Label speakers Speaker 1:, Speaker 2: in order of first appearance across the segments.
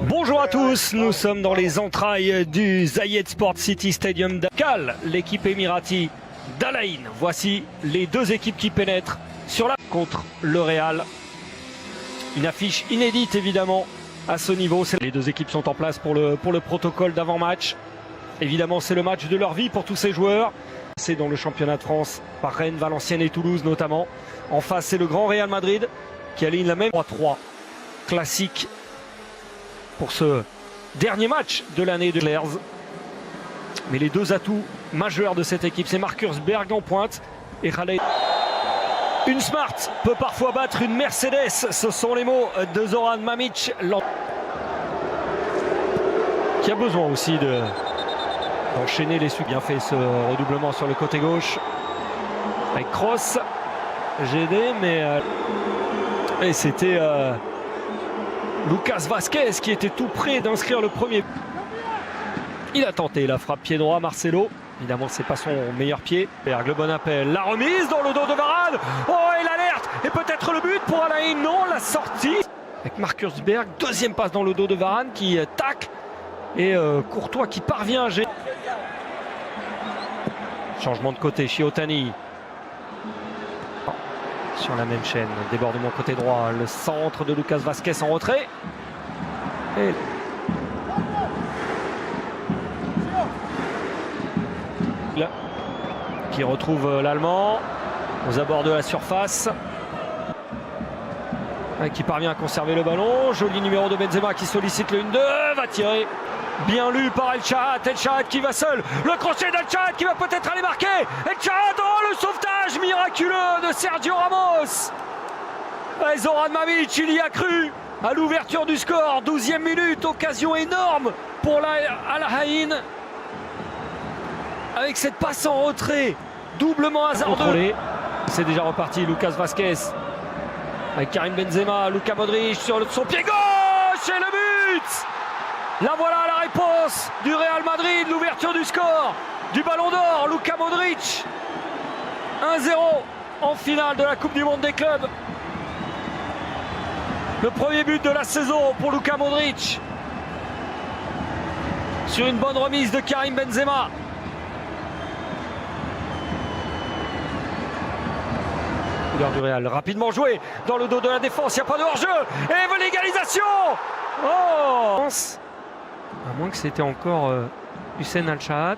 Speaker 1: Bonjour à tous, nous sommes dans les entrailles du Zayed Sport City Stadium d'Akal, l'équipe émirati d'Al Ain. Voici les deux équipes qui pénètrent sur la contre le Real. Une affiche inédite évidemment à ce niveau. Les deux équipes sont en place pour le protocole d'avant-match. Évidemment, c'est le match de leur vie pour tous ces joueurs. C'est dans le championnat de France par Rennes, Valenciennes et Toulouse notamment. En face, c'est le grand Real Madrid qui aligne la même 3-3 classique pour ce dernier match de l'année de Clairs. Mais les deux atouts majeurs de cette équipe, c'est Marcus Berg en pointe et Khaled. Une Smart peut parfois battre une Mercedes, ce sont les mots de Zoran Mamić, qui a besoin aussi d'enchaîner les succès. Bien fait ce redoublement sur le côté gauche avec Kroos, GD, mais et c'était Lucas Vazquez qui était tout près d'inscrire le premier. Il a tenté la frappe pied droit, Marcelo. Évidemment, c'est pas son meilleur pied. Berg, le bon appel. La remise dans le dos de Varane. Oh, et l'alerte. Et peut-être le but pour Al Ain. Non, la sortie. Avec Marcus Berg. Deuxième passe dans le dos de Varane qui tac. Et Courtois qui parvient à gérer. Changement de côté. Chiotani. Sur la même chaîne. Débordement côté droit. Le centre de Lucas Vazquez en retrait. Et... qui retrouve l'Allemand aux abords de la surface, qui parvient à conserver le ballon. Joli numéro de Benzema qui sollicite le 1-2, va tirer. Bien lu par El Shahat qui va seul. Le crochet d'El Shahat qui va peut-être aller marquer. El Shahat, oh, le sauvetage miraculeux de Sergio Ramos. Et Zoran Mamić, il y a cru à l'ouverture du score. 12e minute, occasion énorme pour Al Ain. Avec cette passe en retrait, doublement hasardeux. C'est déjà reparti, Lucas Vazquez. Avec Karim Benzema, Luka Modric sur son pied gauche et le but. Là voilà la réponse du Real Madrid, l'ouverture du score, du Ballon d'Or, Luka Modric. 1-0 en finale de la Coupe du Monde des clubs. Le premier but de la saison pour Luka Modric. Sur une bonne remise de Karim Benzema. Du Real, rapidement joué dans le dos de la défense, il n'y a pas de hors-jeu et l'égalisation. Oh, à moins que c'était encore Hussein Al Shahat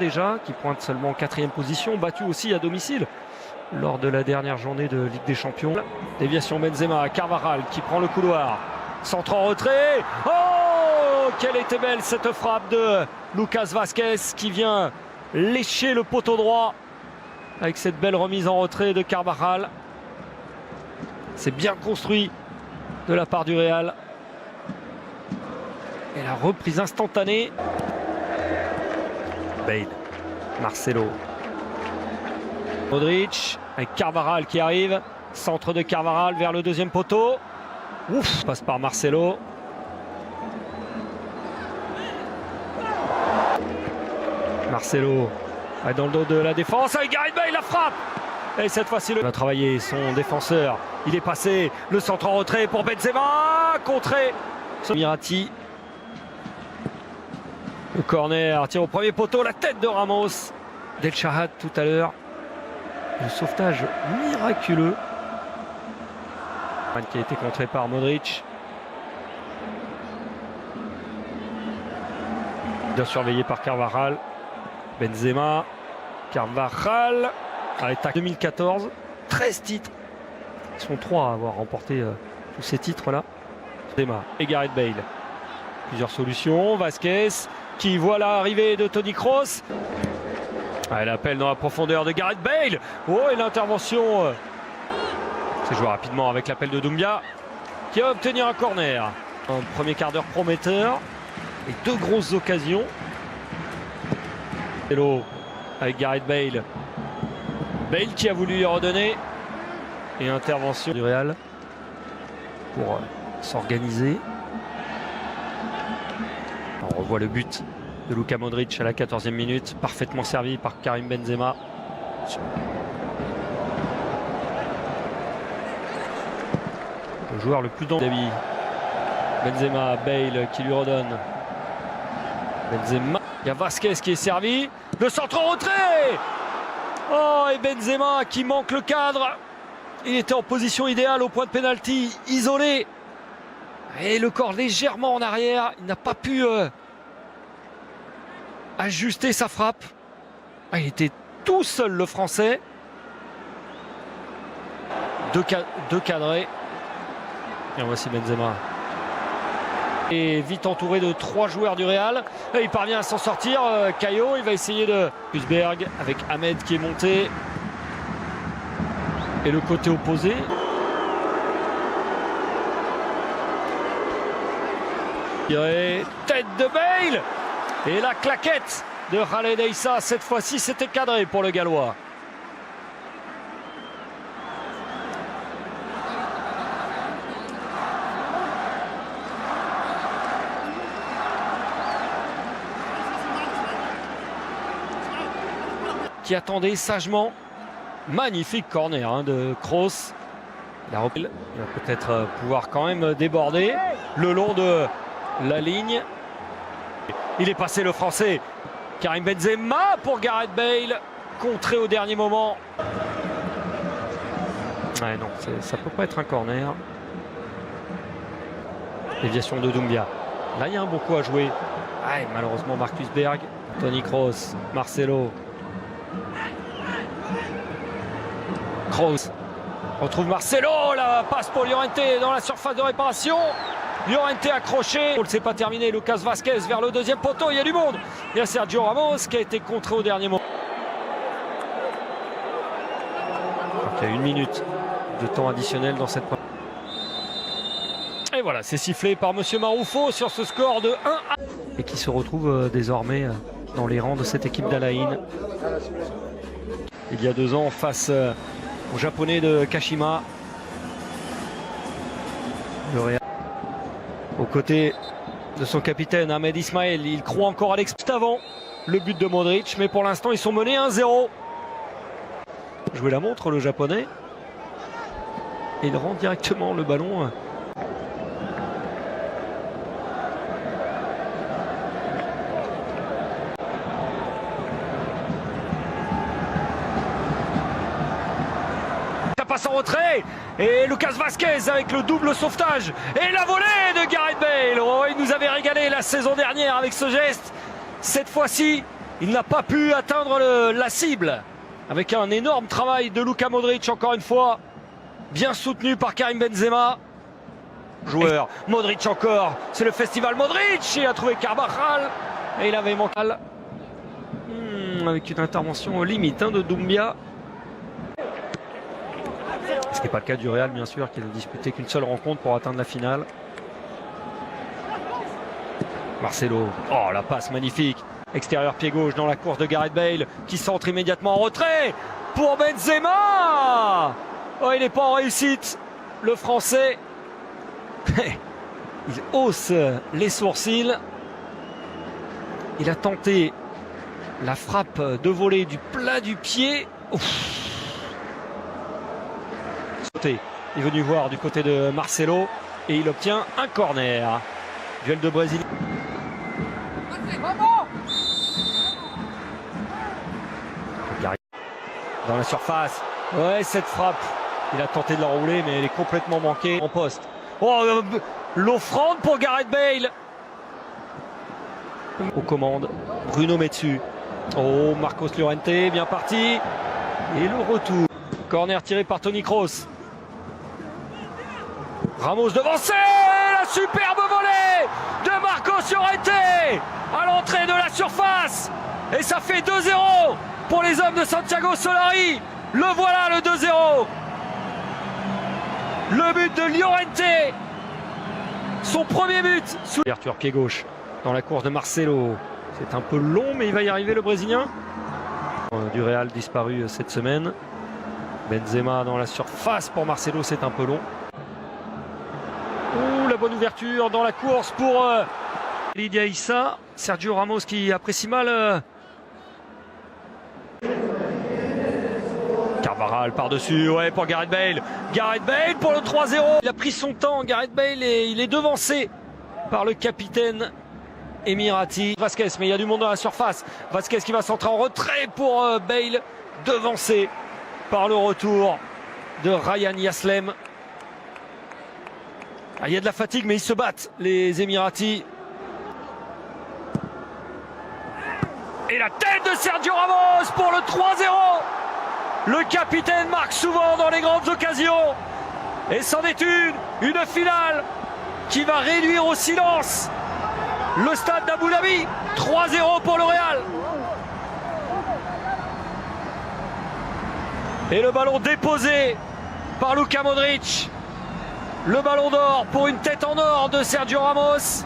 Speaker 1: déjà qui pointe seulement en 4e position, battu aussi à domicile lors de la dernière journée de Ligue des Champions. Déviation Benzema, Carvajal qui prend le couloir, centre en retrait. Oh, quelle était belle cette frappe de Lucas Vazquez qui vient lécher le poteau droit. Avec cette belle remise en retrait de Carvajal. C'est bien construit de la part du Real. Et la reprise instantanée. Bale, Marcelo. Modric avec Carvajal qui arrive. Centre de Carvajal vers le deuxième poteau. Ouf, passe par Marcelo. Marcelo. Dans le dos de la défense, avec Gareth Bale, la frappe. Et cette fois-ci, il va travailler son défenseur. Il est passé, le centre en retrait pour Benzema, contré. Mirati. Le corner, tire au premier poteau, la tête de Ramos. Del Shahat tout à l'heure. Le sauvetage miraculeux. Qui a été contré par Modric. Bien surveillé par Carvajal. Benzema, Carvajal, attaque 2014, 13 titres. Ils sont 3 à avoir remporté tous ces titres-là. Benzema et Gareth Bale. Plusieurs solutions. Vazquez qui voit l'arrivée de Toni Kroos. L'appel dans la profondeur de Gareth Bale. Oh, et l'intervention. C'est joué rapidement avec l'appel de Doumbia qui va obtenir un corner. Un premier quart d'heure prometteur et 2 grosses occasions. Avec Gareth Bale. Bale qui a voulu lui redonner. Et intervention du Real pour s'organiser. On revoit le but de Luka Modric à la 14e minute. Parfaitement servi par Karim Benzema. Le joueur le plus dangereux. Benzema, Bale qui lui redonne. Benzema, il y a Vasquez qui est servi. Le centre en retrait. Oh, et Benzema qui manque le cadre. Il était en position idéale au point de pénalty, isolé. Et le corps légèrement en arrière. Il n'a pas pu ajuster sa frappe. Ah, il était tout seul, le Français. Deux cadrés. Et voici Benzema. Et vite entouré de 3 joueurs du Real. Et il parvient à s'en sortir. Caio, il va essayer de... Husberg avec Ahmed qui est monté. Et le côté opposé. Tête de Bale. Et la claquette de Khaled Issa. Cette fois-ci, c'était cadré pour le Gallois. Qui attendait sagement. Magnifique corner de Kroos. Il va peut-être pouvoir quand même déborder le long de la ligne. Il est passé, le Français. Karim Benzema pour Gareth Bale. Contré au dernier moment. Ouais, non, ça peut pas être un corner. Déviation de Doumbia. Là, il y a un bon coup à jouer. Ouais, malheureusement, Marcus Berg. Toni Kroos. Marcelo. Kroos retrouve Marcelo, la passe pour Llorente dans la surface de réparation. Llorente accroché, c'est pas terminé. Lucas Vasquez vers le deuxième poteau, il y a du monde. Il y a Sergio Ramos qui a été contré au dernier moment. Il y a 1 minute de temps additionnel dans cette partie. Et voilà, c'est sifflé par Monsieur Maroufo sur ce score de 1-1. Et qui se retrouve désormais dans les rangs de cette équipe d'Al Ain. Il y a 2 ans face au Japonais de Kashima. Le Real. Aux côtés de son capitaine Ahmed Ismail, il croit encore à l'exploit avant le but de Modric, mais pour l'instant ils sont menés 1-0. Jouer la montre le Japonais. Et il rend directement le ballon. Passe en retrait et Lucas Vasquez avec le double sauvetage et la volée de Gareth Bale. Oh, il nous avait régalé la saison dernière avec ce geste. Cette fois-ci, il n'a pas pu atteindre la cible avec un énorme travail de Luka Modric, encore une fois, bien soutenu par Karim Benzema. Joueur, Modric encore, c'est le festival Modric. Il a trouvé Carvajal et il avait manqué avec une intervention limite de Doumbia. Ce n'est pas le cas du Real, bien sûr, qui n'a disputé qu'une seule rencontre pour atteindre la finale. Marcelo, oh la passe magnifique. Extérieur pied gauche dans la course de Gareth Bale qui centre immédiatement en retrait pour Benzema. Oh, il n'est pas en réussite, le Français. Il hausse les sourcils. Il a tenté la frappe de volée du plat du pied. Ouf. Il est venu voir du côté de Marcelo et il obtient un corner. Duel de Brésil. Dans la surface. Ouais, cette frappe. Il a tenté de l'enrouler, mais elle est complètement manquée en poste. Oh, l'offrande pour Gareth Bale. Aux commandes, Bruno Metsu. Oh, Marcos Llorente, bien parti. Et le retour. Corner tiré par Toni Kroos. Ramos devancé, la superbe volée de Marcos Llorente à l'entrée de la surface. Et ça fait 2-0 pour les hommes de Santiago Solari. Le voilà, le 2-0. Le but de Llorente. Son premier but. Ouverture pied gauche dans la course de Marcelo. C'est un peu long, mais il va y arriver, le Brésilien. Du Real disparu cette semaine. Benzema dans la surface pour Marcelo, c'est un peu long. Ouh, la bonne ouverture dans la course pour Lydia Issa. Sergio Ramos qui apprécie mal. Carvajal par-dessus, ouais, pour Gareth Bale. Gareth Bale pour le 3-0. Il a pris son temps, Gareth Bale, et il est devancé par le capitaine émirati. Vasquez, mais il y a du monde dans la surface. Vasquez qui va centrer en retrait pour Bale, devancé par le retour de Ryan Yaslem. Ah, il y a de la fatigue, mais ils se battent, les Émiratis. Et la tête de Sergio Ramos pour le 3-0. Le capitaine marque souvent dans les grandes occasions. Et c'en est une finale qui va réduire au silence le stade d'Abu Dhabi. 3-0 pour le Real. Et le ballon déposé par Luka Modric. Le ballon d'or pour une tête en or de Sergio Ramos.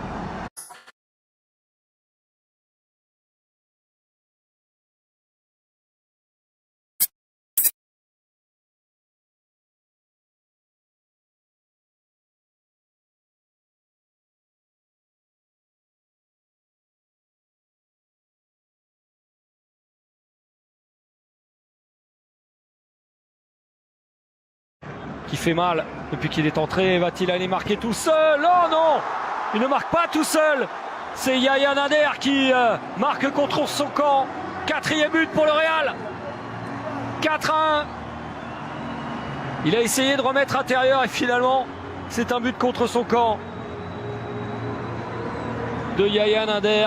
Speaker 1: Qui fait mal depuis qu'il est entré. Va-t-il aller marquer tout seul? Oh non, il ne marque pas tout seul. C'est Yaya Nader qui marque contre son camp. 4e but pour le Real. 4-1. Il a essayé de remettre intérieur et finalement c'est un but contre son camp de Yaya Nader.